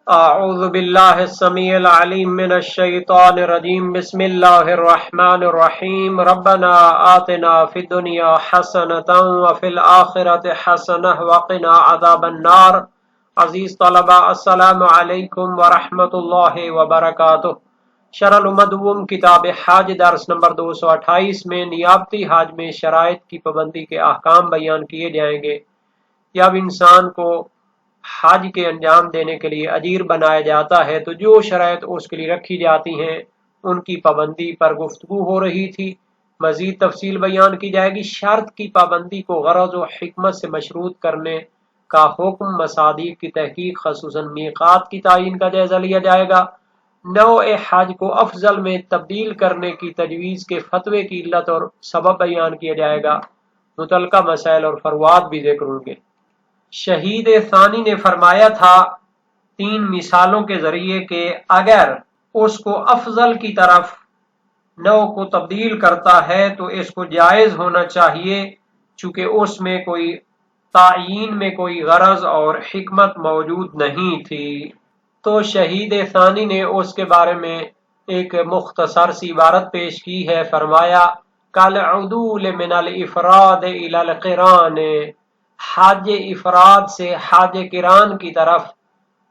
اعوذ باللہ السمیع العلیم من الشیطان الرجیم بسم اللہ الرحمن الرحیم ربنا آتنا فی الدنیا حسنۃ وفی الآخرۃ حسنۃ وقنا عذاب النار۔ عزیز طلبہ، السلام علیکم ورحمۃ اللہ وبرکاتہ۔ شرح المدوم کتاب حج درس نمبر 228 میں نیابتی حج میں شرائط کی پابندی کے احکام بیان کیے جائیں گے۔ جب انسان کو حج کے انجام دینے کے لیے اجیر بنایا جاتا ہے تو جو شرائط اس کے لیے رکھی جاتی ہیں ان کی پابندی پر گفتگو ہو رہی تھی۔ مزید تفصیل بیان کی جائے گی۔ شرط کی پابندی کو غرض و حکمت سے مشروط کرنے کا حکم، مصادیق کی تحقیق خصوصاً میقات کی تعین کا جائزہ لیا جائے گا۔ نوع حج کو افضل میں تبدیل کرنے کی تجویز کے فتوے کی علت اور سبب بیان کیا جائے گا۔ متعلقہ مسائل اور فروعات بھی ذکر ہوں گے۔ شہید ثانی نے فرمایا تھا 3 مثالوں کے ذریعے کہ اگر اس کو افضل کی طرف نوع کو تبدیل کرتا ہے تو اس کو جائز ہونا چاہیے، چونکہ اس میں کوئی تعیین میں کوئی غرض اور حکمت موجود نہیں تھی۔ تو شہید ثانی نے اس کے بارے میں ایک مختصر سی عبارت پیش کی ہے۔ فرمایا کالعدول من الافراد الی القران، حاج افراد سے حاج قران کی طرف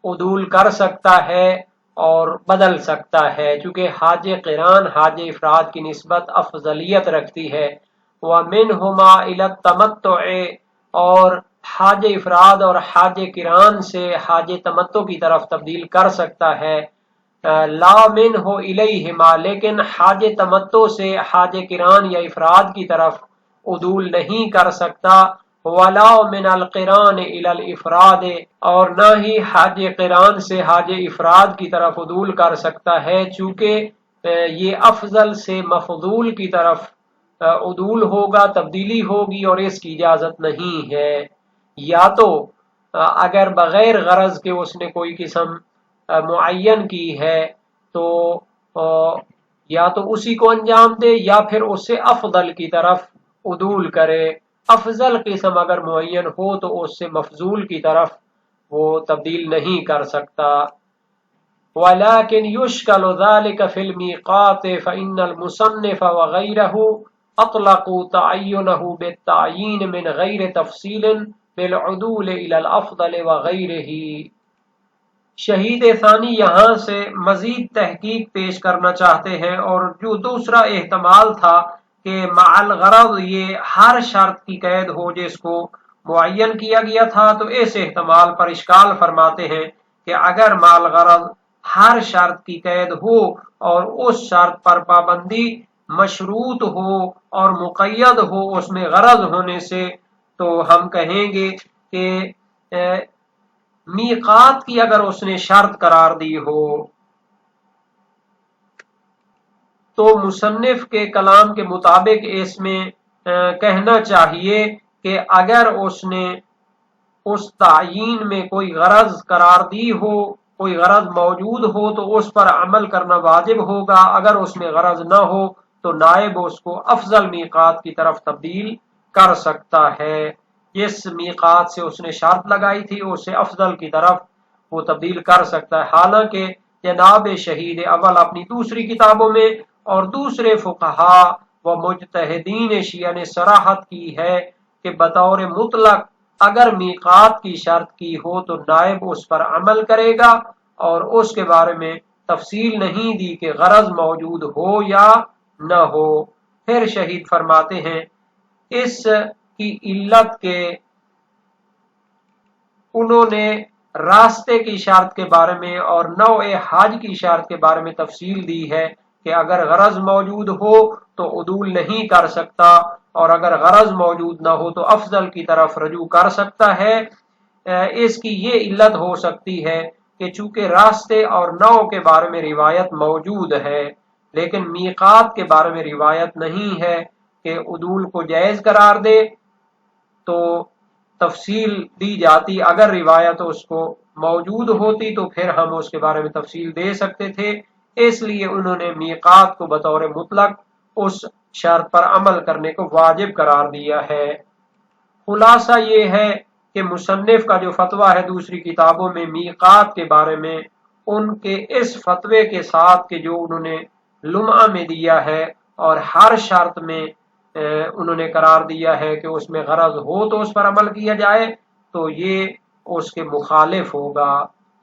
عدول کر سکتا ہے اور بدل سکتا ہے، چونکہ حاج قران حاج افراد کی نسبت افضلیت رکھتی ہے۔ ومنہما الی التمتع، اور حاج افراد اور حاج قران سے حاج تمتع کی طرف تبدیل کر سکتا ہے۔ لا منہ الیہما، لیکن حاج تمتع سے حاج قران یا افراد کی طرف عدول نہیں کر سکتا۔ ولا من القران الی الافراد، اور نہ ہی حاج قران سے حاج افراد کی طرف عدول کر سکتا ہے، چونکہ یہ افضل سے مفضول کی طرف عدول ہوگا، تبدیلی ہوگی، اور اس کی اجازت نہیں ہے۔ یا تو اگر بغیر غرض کے اس نے کوئی قسم معین کی ہے تو یا تو اسی کو انجام دے یا پھر اس سے افضل کی طرف عدول کرے۔ افضل قسم اگر معین ہو تو اس سے مفضول کی طرف وہ تبدیل نہیں کر سکتا۔ وَلَكِنْ يُشْكَلُ ذَلِكَ فِي الْمِيقَاتِ فَإِنَّ الْمُصَنِّفَ وَغَيْرَهُ أَطْلَقُوا تَعَيُّنَهُ بِالتَّعْيِينِ مِنْ غَيْرِ تَفْصِيلٍ بِالْعُدُولِ إِلَى الْأَفْضَلِ وَغَيْرِهِ۔ شہید ثانی یہاں سے مزید تحقیق پیش کرنا چاہتے ہیں، اور جو دوسرا احتمال تھا کہ مع الغرض یہ ہر شرط کی قید ہو جس کو معین کیا گیا تھا، تو اس احتمال پر اشکال فرماتے ہیں کہ اگر مع الغرض ہر شرط کی قید ہو اور اس شرط پر پابندی مشروط ہو اور مقید ہو اس میں غرض ہونے سے، تو ہم کہیں گے کہ میقات کی اگر اس نے شرط قرار دی ہو تو مصنف کے کلام کے مطابق اس میں کہنا چاہیے کہ اگر اس نے اس تعیین میں کوئی غرض قرار دی ہو، کوئی غرض موجود ہو تو اس پر عمل کرنا واجب ہوگا۔ اگر اس میں غرض نہ ہو تو نائب اس کو افضل میقات کی طرف تبدیل کر سکتا ہے۔ جس میقات سے اس نے شرط لگائی تھی اس سے افضل کی طرف وہ تبدیل کر سکتا ہے۔ حالانکہ جناب شہید اول اپنی دوسری کتابوں میں اور دوسرے فقہا و مجتہدین شیعہ نے صراحت کی ہے کہ بطور مطلق اگر میقات کی شرط کی ہو تو نائب اس پر عمل کرے گا، اور اس کے بارے میں تفصیل نہیں دی کہ غرض موجود ہو یا نہ ہو۔ پھر شہید فرماتے ہیں اس کی علت کے انہوں نے راستے کی شرط کے بارے میں اور نوع حج کی شرط کے بارے میں تفصیل دی ہے کہ اگر غرض موجود ہو تو عدول نہیں کر سکتا، اور اگر غرض موجود نہ ہو تو افضل کی طرف رجوع کر سکتا ہے۔ اس کی یہ علت ہو سکتی ہے کہ چونکہ راستے اور نوع کے بارے میں روایت موجود ہے لیکن میقات کے بارے میں روایت نہیں ہے کہ عدول کو جائز قرار دے، تو تفصیل دی جاتی۔ اگر روایت اس کو موجود ہوتی تو پھر ہم اس کے بارے میں تفصیل دے سکتے تھے، اس لیے انہوں نے میقات کو بطور مطلق اس شرط پر عمل کرنے کو واجب قرار دیا ہے۔ خلاصہ یہ ہے کہ مصنف کا جو فتویٰ ہے دوسری کتابوں میں میقات کے بارے میں، ان کے اس فتوے کے ساتھ کہ جو انہوں نے لمعہ میں دیا ہے اور ہر شرط میں انہوں نے قرار دیا ہے کہ اس میں غرض ہو تو اس پر عمل کیا جائے، تو یہ اس کے مخالف ہوگا۔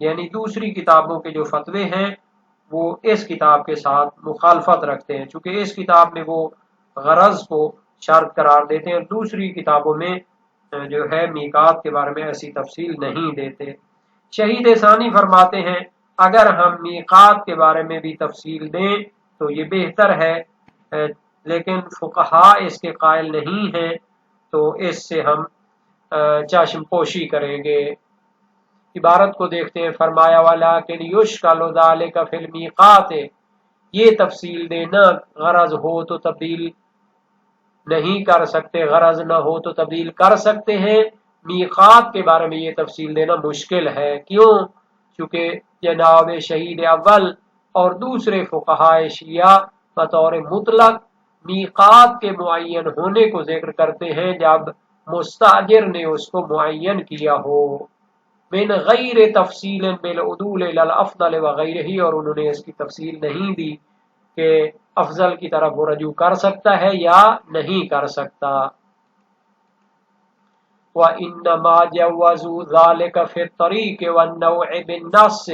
یعنی دوسری کتابوں کے جو فتوے ہیں وہ اس کتاب کے ساتھ مخالفت رکھتے ہیں، چونکہ اس کتاب میں وہ غرض کو شرط قرار دیتے ہیں، دوسری کتابوں میں جو ہے میقات کے بارے میں ایسی تفصیل نہیں دیتے۔ شہید ثانی فرماتے ہیں اگر ہم میقات کے بارے میں بھی تفصیل دیں تو یہ بہتر ہے، لیکن فقہاء اس کے قائل نہیں ہیں، تو اس سے ہم چشم پوشی کریں گے۔ عبارت کو دیکھتے ہیں، فرمایا وَلَٰكِنْ يُشْكَلُ ذَلِكَ فِي الْمِيقَاتِ، یہ تفصیل دینا غرض ہو تو تبدیل نہیں کر سکتے، غرض نہ ہو تو تبدیل کر سکتے ہیں، میقات کے بارے میں یہ تفصیل دینا مشکل ہے۔ کیوں؟ چونکہ جناب شہید اول اور دوسرے فقہاء شیعہ بطور مطلق میقات کے معین ہونے کو ذکر کرتے ہیں جب مستاجر نے اس کو معین کیا ہو، من غیر تفصیل بالعدول الی الافضل وغیرہ، اور انہوں نے اس کی تفصیل نہیں دی کہ افضل کی طرف وہ رجوع کر سکتا ہے یا نہیں کر سکتا۔ وَإِنَّمَا جَوَّزُوا ذَلِكَ فِي الطَّرِيقِ وَالنَّوْعِ بِالنَّصِّ،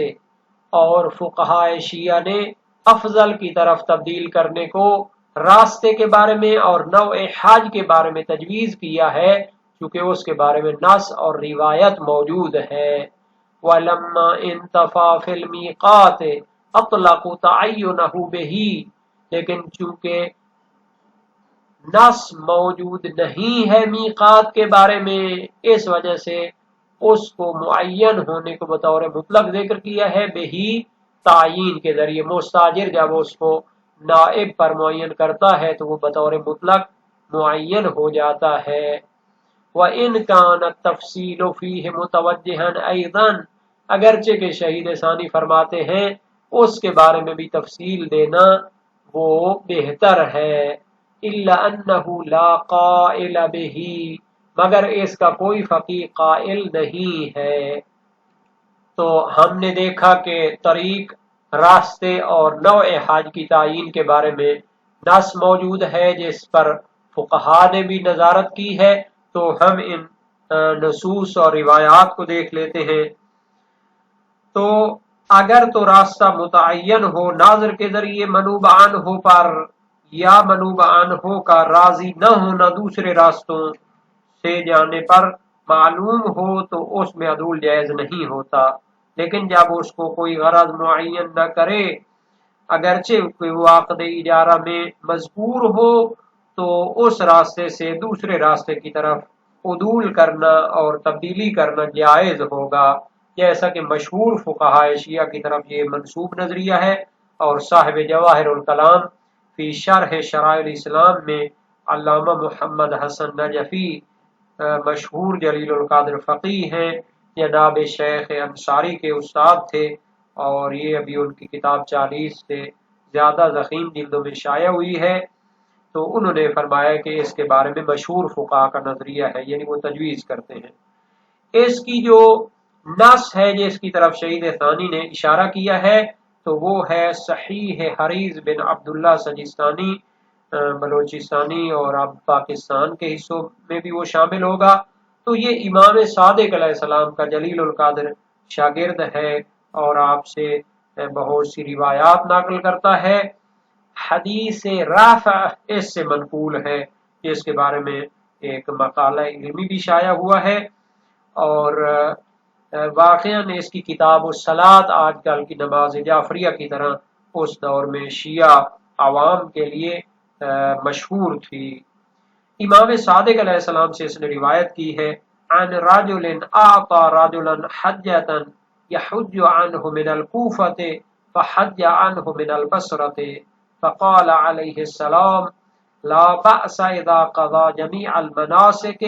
اور فقہاء شیعہ نے افضل کی طرف تبدیل کرنے کو راستے کے بارے میں اور نوع حج کے بارے میں تجویز کیا ہے، کیونکہ اس کے بارے میں نص اور روایت موجود ہے۔ وَلَمَّا انْتَفَى فِي الْمِيقَاتِ اطلقوا تعینہ بِهِ، لیکن چونکہ نص موجود نہیں ہے میقات کے بارے میں، اس وجہ سے اس کو معین ہونے کو بطور مطلق ذکر کیا ہے، بہی تعین کے ذریعے۔ مستاجر جب اس کو نائب پر معین کرتا ہے تو وہ بطور مطلق معین ہو جاتا ہے۔ وَإِنْ كَانَ التَّفْصِيلُ فِيهِ مُتَوَجِّهًا أَيْضًا، اگرچہ کہ شہید ثانی فرماتے ہیں اس کے بارے میں بھی تفصیل دینا وہ بہتر ہے، إِلَّا أَنَّهُ لَا قَائِلَ بِهِ، مگر اس کا کوئی فقیہ قائل نہیں ہے۔ تو ہم نے دیکھا کہ طریق، راستے اور نوع حج کی تعین کے بارے میں نص موجود ہے جس پر فقہاء نے بھی نظارت کی ہے، تو ہم ان نصوص اور روایات کو دیکھ لیتے ہیں۔ تو اگر تو راستہ متعین ہو ناظر کے ذریعے منوب عنہ پر، یا منوب عنہ کا راضی نہ ہونا دوسرے راستوں سے جانے پر معلوم ہو تو اس میں عدول جائز نہیں ہوتا، لیکن جب اس کو کوئی غرض معین نہ کرے، اگرچہ کوئی عقد اجارہ میں مذکور ہو، تو اس راستے سے دوسرے راستے کی طرف عدول کرنا اور تبدیلی کرنا جائز ہوگا، جیسا کہ مشہور فقہاء شیعہ کی طرف یہ منسوب نظریہ ہے، اور صاحب جواہر الکلام فی شرح شرائع الاسلام میں علامہ محمد حسن نجفی مشہور جلیل القدر فقیہ ہیں، جناب شیخ انصاری کے استاد تھے، اور یہ ابھی ان کی کتاب 40 سے زیادہ ضخیم جلدوں میں شائع ہوئی ہے۔ تو انہوں نے فرمایا کہ اس کے بارے میں مشہور فقہاء کا نظریہ ہے، یعنی وہ تجویز کرتے ہیں۔ اس کی جو نص ہے جس کی طرف شہید ثانی نے اشارہ کیا ہے، تو وہ ہے صحیح حریز بن عبداللہ سجستانی بلوچستانی، اور اب پاکستان کے حصوں میں بھی وہ شامل ہوگا۔ تو یہ امام صادق علیہ السلام کا جلیل القدر شاگرد ہے، اور آپ سے بہت سی روایات نقل کرتا ہے۔ حدیث رافع اس سے منقول ہے، جس کے بارے میں ایک مقالہ علمی بھی شائع ہوا ہے، اور واقعاً اس کی کتاب الصلاۃ آج کل کی نماز جعفریہ کی طرح اس دور میں شیعہ عوام کے لیے مشہور تھی۔ امام صادق علیہ السلام سے اس نے روایت کی ہے، عن رجل اعطى رجلا حجة يحج عنه من الكوفة فحج عنه من البصرة فقال عليه السلام لا بأس اذا قضى جميع المناسك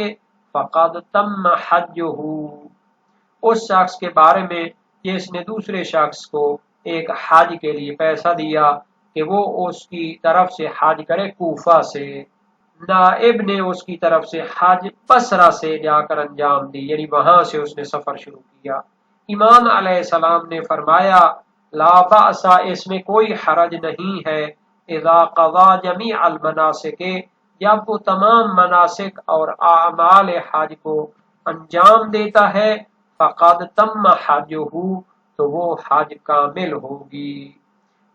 فقد تم حجه۔ اس شخص کے بارے میں جس نے دوسرے شخص کو ایک حج کے لیے پیسہ دیا کہ وہ اس کی طرف سے حج کرے کوفہ سے، نائب نے اس کی طرف سے حج بصرہ سے جا کر انجام دی، یعنی وہاں سے اس نے سفر شروع کیا۔ امام علیہ السلام نے فرمایا لا بأس، اس میں کوئی حرج نہیں ہے، اذا قضا جمیع المناسک، جب وہ تمام مناسک اور اعمال حج کو انجام دیتا ہے، فقد تم حجہ، تو وہ حج کامل ہوگی۔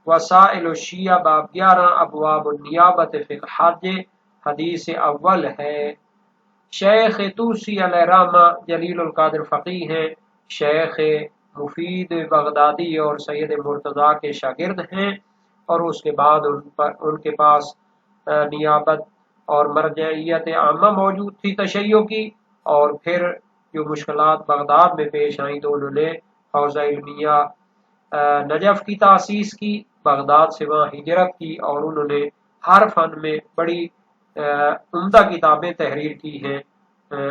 وسائل الشیعہ باب 11 ابواب النیابت فی الحج، حدیث اول ہے۔ شیخ توسی علیہ رحمہ جلیل القادر فقیہ ہیں، شیخ مفید بغدادی اور سید مرتضیٰ کے شاگرد ہیں، اور اس کے بعد ان کے پاس نیابت اور مرجعیت عامہ موجود تھی تشیع کی، اور پھر جو مشکلات بغداد میں پیش آئیں تو انہوں نے حوزہ علمیہ نجف کی تاسیس کی، بغداد سے وہاں ہجرت کی، اور انہوں نے ہر فن میں بڑی عمدہ کتابیں تحریر کی ہیں۔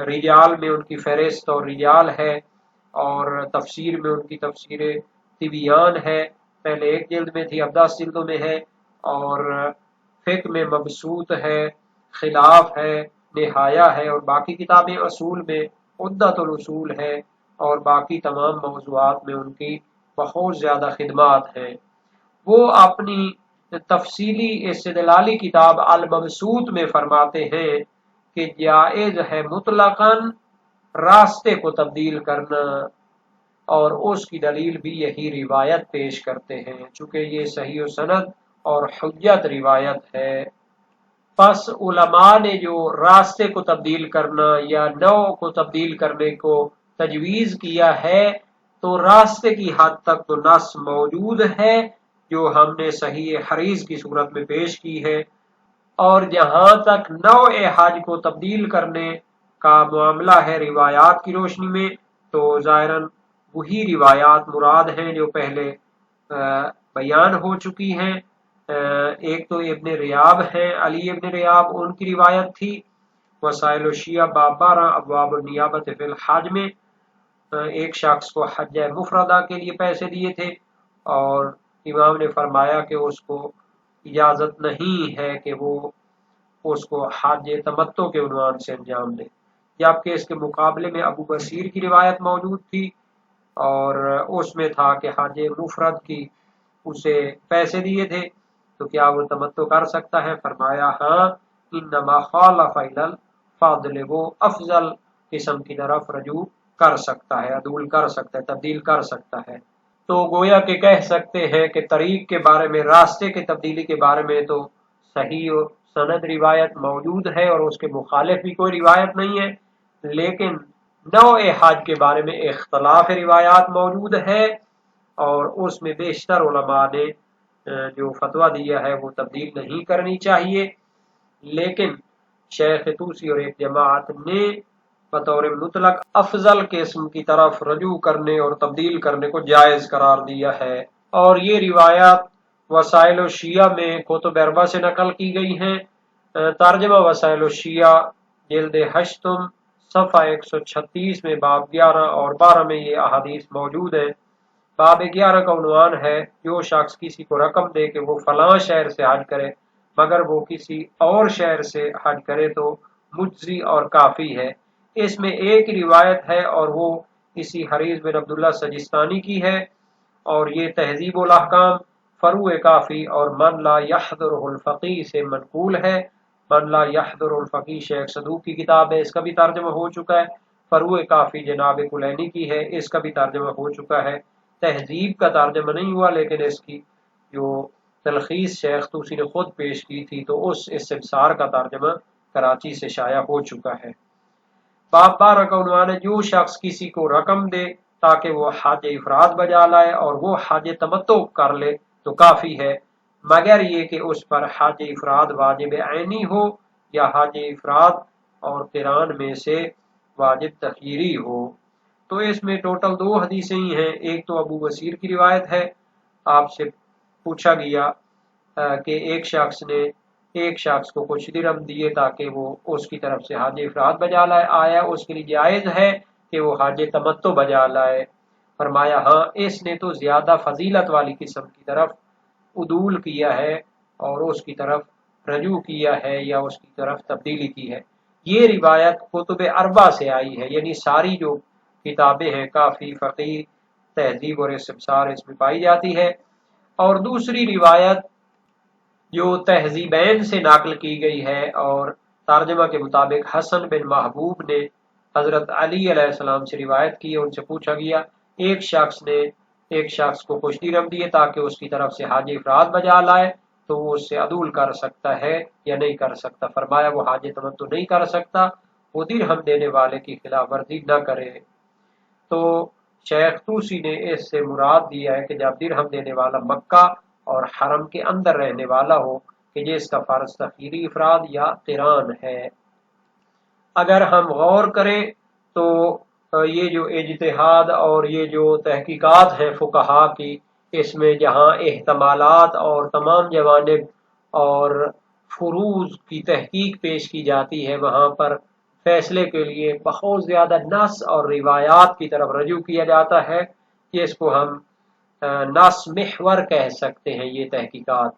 رجال میں ان کی فہرست اور رجال ہے، اور تفسیر میں ان کی تفسیر طبیان ہے، پہلے 1 جلد میں تھی، اب 10 جلدوں میں ہے، اور فقہ میں مبسوط ہے، خلاف ہے، نہایہ ہے، اور باقی کتابیں اصول میں عدت الاصول ہے، اور باقی تمام موضوعات میں ان کی بہت زیادہ خدمات ہیں۔ وہ اپنی تفصیلی استدلالی کتاب المبسوط میں فرماتے ہیں کہ جائز ہے مطلقاً راستے کو تبدیل کرنا، اور اس کی دلیل بھی یہی روایت پیش کرتے ہیں، چونکہ یہ صحیح و سند اور حجت روایت ہے۔ پس علماء نے جو راستے کو تبدیل کرنا یا نوع کو تبدیل کرنے کو تجویز کیا ہے، تو راستے کی حد تک تو نص موجود ہے جو ہم نے صحیح حریض کی صورت میں پیش کی ہے، اور جہاں تک نوع حج کو تبدیل کرنے کا معاملہ ہے روایات کی روشنی میں، تو ظاہراً وہی روایات مراد ہیں جو پہلے بیان ہو چکی ہیں۔ ایک تو ابن ریاب ہیں، علی ابن ریاب، ان کی روایت تھی وسائل الشیعہ باب 12 ابواب النیابت فی الحج میں، ایک شخص کو حج مفردہ کے لیے پیسے دیے تھے، اور امام نے فرمایا کہ اس کو اجازت نہیں ہے کہ وہ اس کو حج تمتع کے عنوان سے انجام دے، جبکہ اس کے مقابلے میں ابو بصیر کی روایت موجود تھی، اور اس میں تھا کہ حج مفرد کی اسے پیسے دیے تھے، تو کیا وہ تمتع کر سکتا ہے؟ فرمایا ہاں، انما خالف الی الفاضل، وہ افضل قسم کی طرف رجوع کر سکتا ہے، عدول کر سکتا ہے، تبدیل کر سکتا ہے۔ تو گویا کہ کہہ سکتے ہیں کہ طریق کے بارے میں، راستے کے تبدیلی کے بارے میں تو صحیح و سند روایت موجود ہے، اور اس کے مخالف بھی کوئی روایت نہیں ہے، لیکن نوع حج کے بارے میں اختلاف روایات موجود ہے، اور اس میں بیشتر علماء نے جو فتویٰ دیا ہے وہ تبدیل نہیں کرنی چاہیے، لیکن شیخ طوسی اور ایک جماعت نے بطور مطلق افضل قسم کی طرف رجوع کرنے اور تبدیل کرنے کو جائز قرار دیا ہے۔ اور یہ روایات وسائل الشیعہ میں کتب اربعہ سے نقل کی گئی ہیں۔ ترجمہ وسائل الشیعہ جلد 8 صفحہ 136 میں باب 11 اور 12 میں یہ احادیث موجود ہیں۔ باب 11 کا عنوان ہے جو شخص کسی کو رقم دے کہ وہ فلاں شہر سے حج کرے مگر وہ کسی اور شہر سے حج کرے تو مجزی اور کافی ہے۔ اس میں ایک روایت ہے، اور وہ اسی حریث بن عبداللہ سجستانی کی ہے، اور یہ تہذیب الاحکام فروع کافی اور من لا یحضرہ الفقیہ سے منقول ہے۔ من لا یحضر الفقیہ شیخ صدوق کی کتاب ہے، اس کا بھی ترجمہ ہو چکا ہے۔ فروع کافی جناب کلینی کی ہے، اس کا بھی ترجمہ ہو چکا ہے۔ تہذیب کا ترجمہ نہیں ہوا، لیکن اس کی جو تلخیص شیخ طوسی نے خود پیش کی تھی تو اس استبصار کا ترجمہ کراچی سے شائع ہو چکا ہے۔ باب 12 کا عنوان ہے جو شخص کسی کو رقم دے تاکہ وہ حج افراد بجا لائے اور وہ حج تمتع کر لے تو کافی ہے، مگر یہ کہ اس پر حج افراد واجب عینی ہو یا حج افراد اور قران میں سے واجب تخییری ہو۔ تو اس میں ٹوٹل 2 حدیثیں ہی ہیں۔ ایک تو ابو بصیر کی روایت ہے، آپ سے پوچھا گیا کہ ایک شخص کو کچھ درہم دیے تاکہ وہ اس کی طرف سے حج افراد بجا لائے، آیا اس کے لیے جائز ہے کہ وہ حج تمتع بجا لائے؟ فرمایا ہاں، اس نے تو زیادہ فضیلت والی قسم کی طرف عدول کیا ہے اور اس کی طرف رجوع کیا ہے یا اس کی طرف تبدیلی کی ہے۔ یہ روایت کتب اربع سے آئی ہے، یعنی ساری جو کتابیں ہیں، کافی، فقیر، تہذیب اور استبصار اس میں پائی جاتی ہے۔ اور دوسری روایت جو تہذیبین سے نقل کی گئی ہے اور ترجمہ کے مطابق حسن بن محبوب نے حضرت علی علیہ السلام سے روایت کی ہے، ان سے پوچھا گیا ایک شخص کو کچھ درہم دیے تاکہ اس کی طرف سے حاج افراد بجا لائے تو وہ اس سے عدول کر سکتا ہے یا نہیں کر سکتا؟ فرمایا وہ حاج تمتع نہیں کر سکتا، وہ درہم دینے والے کی خلاف ورزی نہ کرے۔ تو شیخ طوسی نے اس سے مراد دیا ہے کہ جب درہم دینے والا مکہ اور حرم کے اندر رہنے والا ہو کہ جس کا فرض تخیری افراد یا قران ہے۔ اگر ہم غور کریں تو یہ جو اجتہاد اور یہ جو تحقیقات ہیں فقہا کی، اس میں جہاں احتمالات اور تمام جوانب اور فروض کی تحقیق پیش کی جاتی ہے، وہاں پر فیصلے کے لیے بہت زیادہ نص اور روایات کی طرف رجوع کیا جاتا ہے۔ اس کو ہم نص محور کہہ سکتے ہیں یہ تحقیقات۔